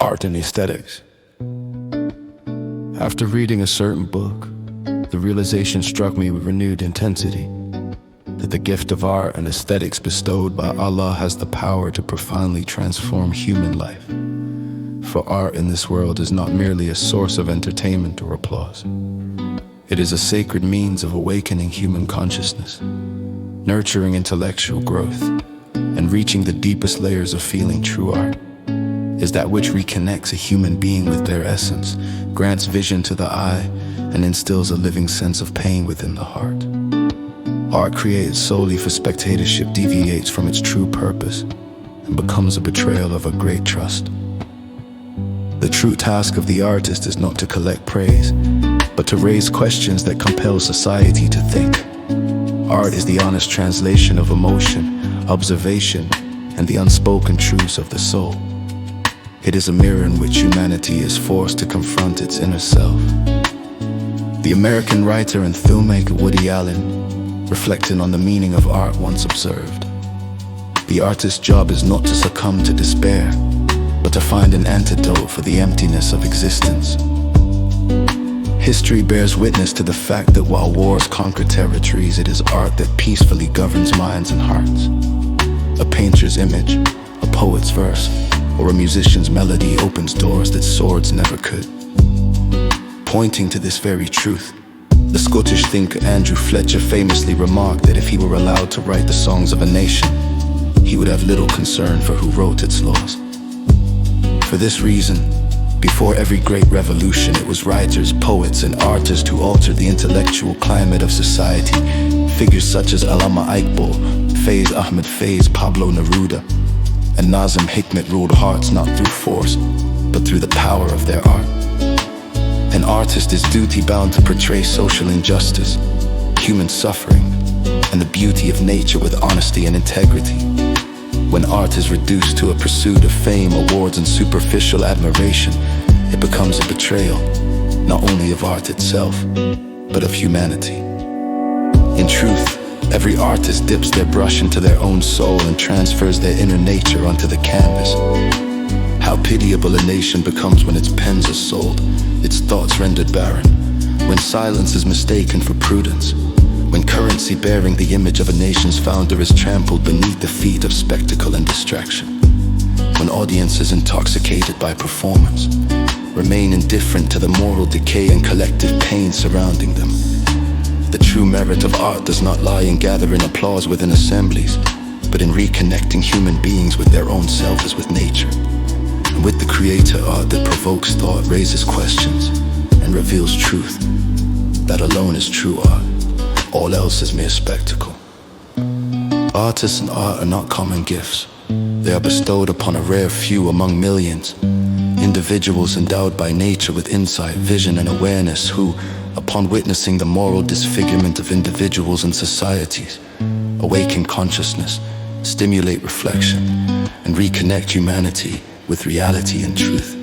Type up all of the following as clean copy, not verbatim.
Art and aesthetics. After reading a certain book, the realization struck me with renewed intensity that the gift of art and aesthetics bestowed by Allah has the power to profoundly transform human life. For art in this world is not merely a source of entertainment or applause. It is a sacred means of awakening human consciousness, nurturing intellectual growth, and reaching the deepest layers of feeling. True art is that which reconnects a human being with their essence, grants vision to the eye, and instills a living sense of pain within the heart. Art created solely for spectatorship deviates from its true purpose and becomes a betrayal of a great trust. The true task of the artist is not to collect praise, but to raise questions that compel society to think. Art is the honest translation of emotion, observation, and the unspoken truths of the soul. It is a mirror in which humanity is forced to confront its inner self. The American writer and filmmaker Woody Allen, reflecting on the meaning of art, once observed, "The artist's job is not to succumb to despair, but to find an antidote for the emptiness of existence." History bears witness to the fact that while wars conquer territories, it is art that peacefully governs minds and hearts. A painter's image, a poet's verse, or a musician's melody opens doors that swords never could. Pointing to this very truth, the Scottish thinker Andrew Fletcher famously remarked that if he were allowed to write the songs of a nation, he would have little concern for who wrote its laws. For this reason, before every great revolution, it was writers, poets, and artists who altered the intellectual climate of society. Figures such as Allama Iqbal, Faiz Ahmed Faiz, Pablo Neruda, and Nazim Hikmet ruled hearts not through force, but through the power of their art. An artist is duty-bound to portray social injustice, human suffering, and the beauty of nature with honesty and integrity. When art is reduced to a pursuit of fame, awards, and superficial admiration, it becomes a betrayal, not only of art itself, but of humanity. In truth, every artist dips their brush into their own soul and transfers their inner nature onto the canvas. How pitiable a nation becomes when its pens are sold, its thoughts rendered barren, when silence is mistaken for prudence, when currency bearing the image of a nation's founder is trampled beneath the feet of spectacle and distraction, when audiences intoxicated by performance remain indifferent to the moral decay and collective pain surrounding them. The true merit of art does not lie in gathering applause within assemblies, but in reconnecting human beings with their own self as with nature. And with the creator art that provokes thought, raises questions, and reveals truth. That alone is true art. All else is mere spectacle. Artists and art are not common gifts. They are bestowed upon a rare few among millions. Individuals endowed by nature with insight, vision, and awareness who, upon witnessing the moral disfigurement of individuals and societies, awaken consciousness, stimulate reflection, and reconnect humanity with reality and truth.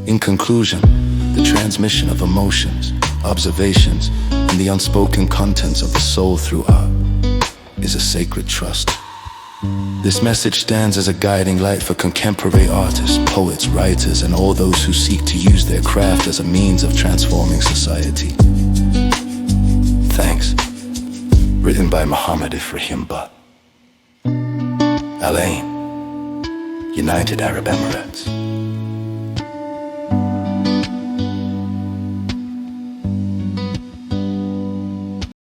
In conclusion, the transmission of emotions, observations, and the unspoken contents of the soul through art is a sacred trust. This message stands as a guiding light for contemporary artists, poets, writers, and all those who seek to use their craft as a means of transforming society. Thanks. Written by Muhammad Ibrahim Butt. Al Ain, United Arab Emirates.